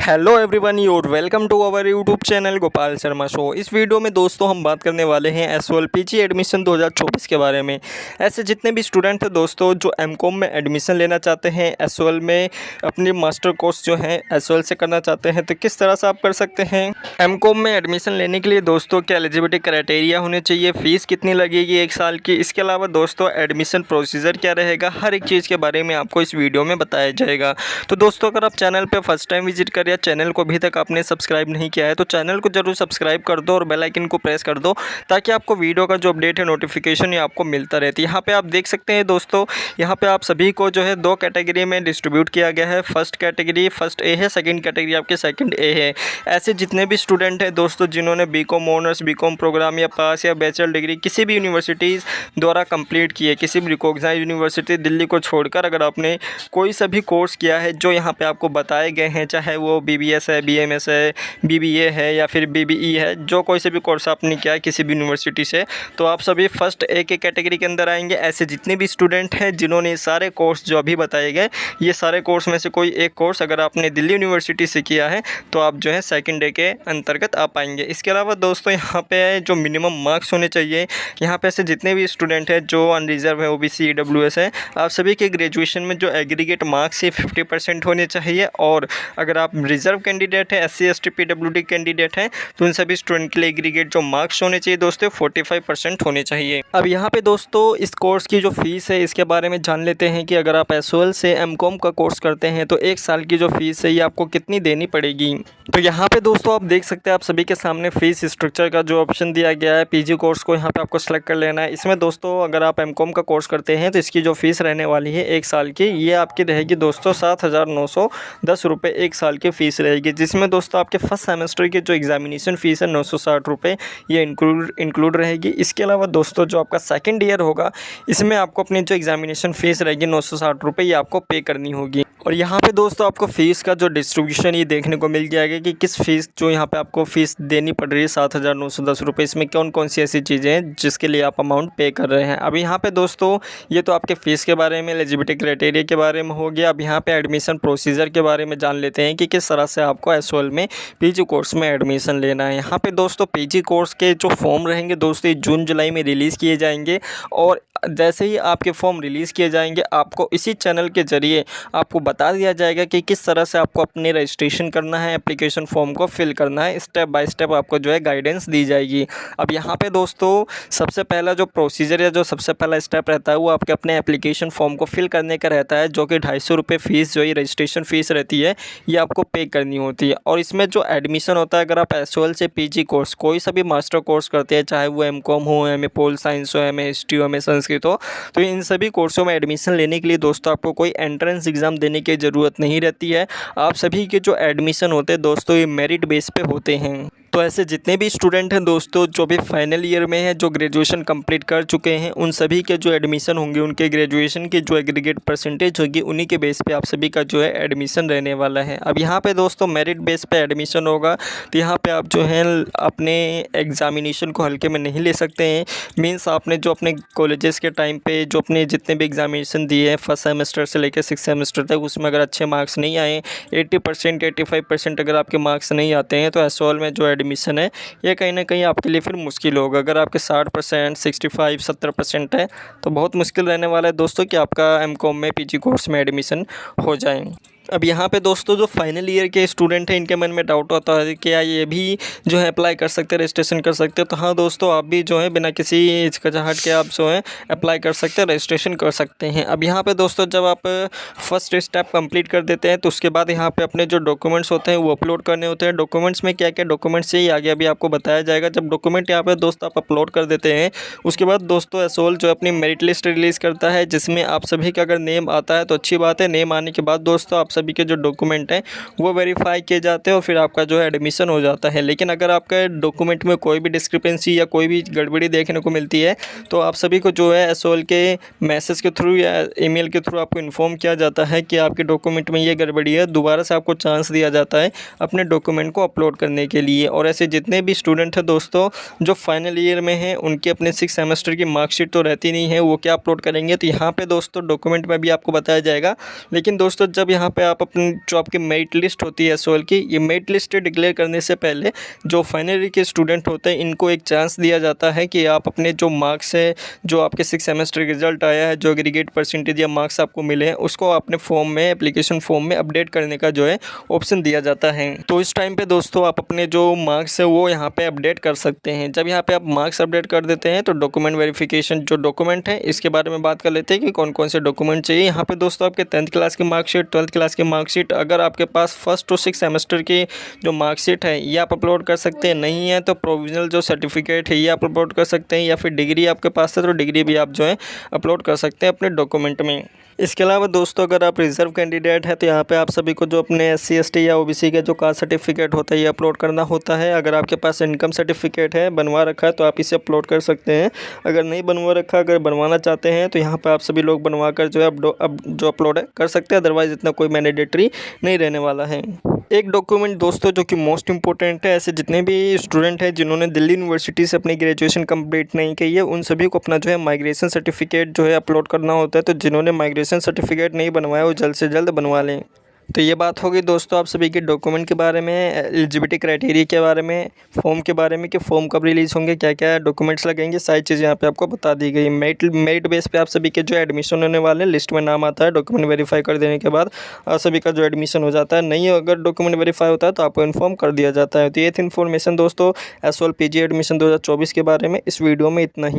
Hello everyone your welcome to our YouTube channel Gopal Sharma show. इस video में दोस्तों हम बात करने वाले हैं एसओएल पीजी एडमिशन 2024 के बारे में। ऐसे जितने भी स्टूडेंट हैं दोस्तों जो एमकॉम में एडमिशन लेना चाहते हैं, एसओएल में अपनी मास्टर कोर्स जो है एसओएल से करना चाहते हैं, तो किस तरह से आप कर सकते हैं। एमकॉम में एडमिशन लेने के लिए दोस्तों क्या एलिजिबिलिटी क्राइटेरिया होने चाहिए, फ़ीस कितनी लगेगी 1 साल की, इसके अलावा दोस्तों एडमिशन प्रोसीजर क्या रहेगा, हर एक चीज़ के बारे में आपको इस वीडियो में बताया जाएगा। तो दोस्तों अगर आप चैनल पर फर्स्ट टाइम विजिट कर या चैनल को अभी तक आपने सब्सक्राइब नहीं किया है तो चैनल को जरूर सब्सक्राइब कर दो और बेल आइकन को प्रेस कर दो ताकि आपको वीडियो का जो अपडेट है नोटिफिकेशन ये आपको मिलता रहती है। यहाँ पे आप देख सकते हैं दोस्तों, यहाँ पे आप सभी को जो है 2 कैटेगरी में डिस्ट्रीब्यूट किया गया है। फर्स्ट कैटेगरी फर्स्ट ए है, सेकंड कैटेगरी आपके सेकंड ए है। ऐसे जितने भी स्टूडेंट हैं दोस्तों जिन्होंने बीकॉम ऑनर्स, बीकॉम प्रोग्राम या पास या बैचलर डिग्री किसी भी यूनिवर्सिटीज़ द्वारा कंप्लीट की है, किसी भी रिकॉग्नाइज्ड यूनिवर्सिटी दिल्ली को छोड़कर अगर आपने कोई सा भी कोर्स किया है जो यहाँ पे आपको बताए गए हैं, चाहे वो बीबीएस है, बीएमएस है, बीबीए है या फिर बीबीई है, जो कोई से भी कोर्स आपने किया है किसी भी यूनिवर्सिटी से, तो आप सभी फर्स्ट ए के कैटेगरी के अंदर आएंगे। ऐसे जितने भी स्टूडेंट हैं जिन्होंने सारे कोर्स जो अभी बताए गए, ये सारे कोर्स में से कोई एक कोर्स अगर आपने दिल्ली यूनिवर्सिटी से किया है तो आप जो है सेकंड ए के अंतर्गत आ पाएंगे। इसके अलावा दोस्तों यहाँ पे जो मिनिमम मार्क्स होने चाहिए, यहाँ पे ऐसे जितने भी स्टूडेंट हैं जो अनरिजर्व है, ओबीसी, ईडब्ल्यूएस है, आप सभी के ग्रेजुएशन में जो एग्रीगेट मार्क्स है 50% होने चाहिए। और अगर आप रिजर्व कैंडिडेट है, एससी एसटी पीडब्ल्यूडी कैंडिडेट हैं, तो उन सभी स्टूडेंट के लिए एग्रीगेट जो मार्क्स होने चाहिए दोस्तों 45% होने चाहिए। अब यहाँ पे दोस्तों इस कोर्स की जो फीस है इसके बारे में जान लेते हैं कि अगर आप एसओएल से एमकॉम का कोर्स करते हैं तो 1 साल की जो फीस है ये आपको कितनी देनी पड़ेगी। तो यहाँ पे दोस्तों आप देख सकते हैं, आप सभी के सामने फीस स्ट्रक्चर का जो ऑप्शन दिया गया है, पीजी कोर्स को यहाँ पे आपको सेलेक्ट कर लेना है। इसमें दोस्तों अगर आप एमकॉम का कोर्स करते हैं तो इसकी जो फीस रहने वाली है 1 साल की, ये आपकी रहेगी दोस्तों 7,910 रुपये 1 साल की फ़ीस रहेगी, जिसमें दोस्तों आपके फर्स्ट सेमेस्टर की जो एग्जामिनेशन फ़ीस है 960 रुपये ये इंक्लूड रहेगी। इसके अलावा दोस्तों जो आपका सेकंड ईयर होगा इसमें आपको अपनी जो एग्जामिनेशन फ़ीस रहेगी 960 रुपये ये आपको पे करनी होगी। और यहाँ पे दोस्तों आपको फ़ीस का जो डिस्ट्रीब्यूशन ये देखने को मिल जाएगा कि किस फ़ीस जो यहाँ पे आपको फ़ीस देनी पड़ रही है 7,910 रुपये, इसमें कौन कौन सी ऐसी चीज़ें हैं जिसके लिए आप अमाउंट पे कर रहे हैं। अब यहाँ पे दोस्तों ये तो आपके फ़ीस के बारे में, एलिजिबिलिटी क्राइटेरिया के बारे में हो गया। अब यहाँ पे एडमिशन प्रोसीजर के बारे में जान लेते हैं कि किस तरह से आपको एसओएल में पीजी कोर्स में एडमिशन लेना है। यहाँ पे दोस्तों पीजी कोर्स के जो फॉर्म रहेंगे दोस्तों जून जुलाई में रिलीज़ किए जाएंगे, और जैसे ही आपके फॉर्म रिलीज़ किए जाएंगे आपको इसी चैनल के ज़रिए आपको बता दिया जाएगा कि किस तरह से आपको अपने रजिस्ट्रेशन करना है, एप्लीकेशन फॉर्म को फिल करना है, स्टेप बाय स्टेप आपको जो है गाइडेंस दी जाएगी। अब यहाँ पे दोस्तों सबसे पहला जो प्रोसीजर या जो सबसे पहला स्टेप रहता है वो आपके अपने एप्लीकेशन फॉर्म को फिल करने का रहता है, जो कि 250 रुपये फ़ीस जो ये रजिस्ट्रेशन फ़ीस रहती है ये आपको पे करनी होती है। और इसमें जो एडमिशन होता है, अगर आप एसओएल से पीजी कोर्स कोई सा भी मास्टर कोर्स करते हैं, चाहे वो एमकॉम हो, एमए पोल साइंस हो, एमए हिस्ट्री हो, एमए संस्कृत हो, तो इन सभी कोर्सों में एडमिशन लेने के लिए दोस्तों आपको कोई एंट्रेंस एग्ज़ाम देने की ज़रूरत नहीं रहती है। आप सभी के जो एडमिशन होते हैं दोस्तों ये मेरिट बेस पे होते हैं। तो ऐसे जितने भी स्टूडेंट हैं दोस्तों जो भी फाइनल ईयर में हैं, जो ग्रेजुएशन कंप्लीट कर चुके हैं, उन सभी के जो एडमिशन होंगे उनके ग्रेजुएशन की जो एग्रीगेट परसेंटेज होगी उन्हीं के बेस पे आप सभी का जो है एडमिशन रहने वाला है। अब यहाँ पे दोस्तों मेरिट बेस पे एडमिशन होगा, तो यहाँ पे आप जो है अपने एग्ज़ामिनेशन को हल्के में नहीं ले सकते हैं। मीन्स आपने जो अपने कॉलेजेस के टाइम पे जो अपने जितने भी एग्ज़ामिनेशन दिए हैं फर्स्ट सेमेस्टर से लेकर 6 सेमेस्टर तक, उसमें अगर अच्छे मार्क्स नहीं आए, 80% 85% अगर आपके मार्क्स नहीं आते हैं तो एसओएल में जो एडमिशन है ये कहीं ना कहीं आपके लिए फिर मुश्किल होगा। अगर आपके 60%, 65, 70% है तो बहुत मुश्किल रहने वाला है दोस्तों कि आपका एमकॉम में पीजी कोर्स में एडमिशन हो जाए। अब यहाँ पे दोस्तों जो फाइनल ईयर के स्टूडेंट हैं इनके मन में डाउट होता है कि क्या ये भी जो है अप्लाई कर सकते हैं, रजिस्ट्रेशन कर सकते हैं। तो हाँ दोस्तों, आप भी जो है बिना किसी हिचकिचाहट के आप जो है अप्लाई कर सकते हैं, रजिस्ट्रेशन कर सकते हैं। अब यहाँ पे दोस्तों जब आप फर्स्ट स्टेप कंप्लीट कर देते हैं तो उसके बाद यहाँ पे अपने जो डॉक्यूमेंट्स होते हैं वो अपलोड करने होते हैं। डॉक्यूमेंट्स में क्या क्या डॉक्यूमेंट्स चाहिए आगे अभी आपको बताया जाएगा। जब डॉक्यूमेंट यहाँ पे दोस्तों आप अपलोड कर देते हैं उसके बाद दोस्तों एसओएल जो अपनी मेरिट लिस्ट रिलीज़ करता है, जिसमें आप सभी का अगर नेम आता है तो अच्छी बात है। नेम आने के बाद दोस्तों आप सभी के जो डॉक्यूमेंट हैं वो वेरीफाई किए जाते हैं और फिर आपका जो है एडमिशन हो जाता है। लेकिन अगर आपके डॉक्यूमेंट में कोई भी डिस्क्रिपेंसी या कोई भी गड़बड़ी देखने को मिलती है तो आप सभी को जो है एसओएल के मैसेज के थ्रू या ईमेल के थ्रू आपको इन्फॉर्म किया जाता है कि आपके डॉक्यूमेंट में ये गड़बड़ी है। दोबारा से आपको चांस दिया जाता है अपने डॉक्यूमेंट को अपलोड करने के लिए। और ऐसे जितने भी स्टूडेंट हैं दोस्तों जो फाइनल ईयर में हैं उनके अपने 6 सेमेस्टर की मार्कशीट तो रहती नहीं है, वो क्या अपलोड करेंगे तो यहाँ पे दोस्तों डॉक्यूमेंट में भी आपको बताया जाएगा। लेकिन दोस्तों जब यहाँ पे आप अपनी जो आपकी मेरिट लिस्ट होती है एसओएल की, ये मेरिट लिस्ट डिक्लेयर करने से पहले जो फाइनल ईयर के स्टूडेंट होते हैं इनको एक चांस दिया जाता है कि आप अपने जो मार्क्स है, जो आपके 6 सेमेस्टर रिजल्ट आया है, जो एग्रीगेट परसेंटेज या मार्क्स आपको मिले हैं, उसको अपने फॉर्म में, एप्लीकेशन फॉर्म में अपडेट करने का जो है ऑप्शन दिया जाता है। तो इस टाइम पे दोस्तों आप अपने जो मार्क्स है वो यहाँ पे अपडेट कर सकते हैं। जब यहाँ पे आप मार्क्स अपडेट कर देते हैं तो डॉक्यूमेंट वेरिफिकेशन जो डॉक्यूमेंट है इसके बारे में बात कर लेते हैं कि कौन कौन से डॉक्यूमेंट चाहिए। यहाँ पे दोस्तों आपके 10th क्लास की मार्कशीट, 12th क्लास की मार्कशीट, अगर आपके पास फर्स्ट टू 6 सेमेस्टर की जो मार्कशीट है ये आप अपलोड कर सकते हैं। नहीं है तो प्रोविजनल जो सर्टिफिकेट है ये आप अपलोड कर सकते हैं, या फिर डिग्री आपके पास है तो डिग्री भी आप जो है अपलोड कर सकते हैं अपने डॉक्यूमेंट में। इसके अलावा दोस्तों अगर आप रिजर्व कैंडिडेट हैं तो यहाँ पे आप सभी को जो अपने SC ST या OBC का जो कास्ट सर्टिफिकेट होता है ये अपलोड करना होता है। अगर आपके पास इनकम सर्टिफिकेट है, बनवा रखा है, तो आप इसे अपलोड कर सकते हैं। अगर नहीं बनवा रखा, अगर बनवाना चाहते हैं तो यहाँ पे आप सभी लोग बनवा कर जो है अब जो अपलोड कर सकते हैं। अदरवाइज़ इतना कोई मैंडेटरी नहीं रहने वाला है। एक डॉक्यूमेंट दोस्तों जो कि मोस्ट इंपॉर्टेंट है, ऐसे जितने भी स्टूडेंट हैं जिन्होंने दिल्ली यूनिवर्सिटी से अपनी ग्रेजुएशन कंप्लीट नहीं की है उन सभी को अपना जो है माइग्रेशन सर्टिफिकेट जो है अपलोड करना होता है। तो जिन्होंने माइग्रेशन सर्टिफिकेट नहीं बनवाया वो जल्द से जल्द बनवा लें। तो ये बात होगी दोस्तों आप सभी के डॉक्यूमेंट के बारे में, एलिजिबिलिटी क्राइटेरिया के बारे में, फॉर्म के बारे में कि फॉर्म कब रिलीज़ होंगे, क्या क्या डॉक्यूमेंट्स लगेंगे, सारी चीज़ें यहाँ पे आपको बता दी गई। मेरिट बेस पे आप सभी के जो एडमिशन होने वाले हैं लिस्ट में नाम आता है। डॉक्यूमेंट वेरीफाई कर देने के बाद आप सभी का जो एडमिशन हो जाता है। नहीं अगर डॉक्यूमेंट वेरीफाई होता है तो आपको इन्फॉर्म कर दिया जाता है। तो ये थी इन्फॉर्मेशन दोस्तों एसओएल पीजी एडमिशन 2024 के बारे में। इस वीडियो में इतना ही।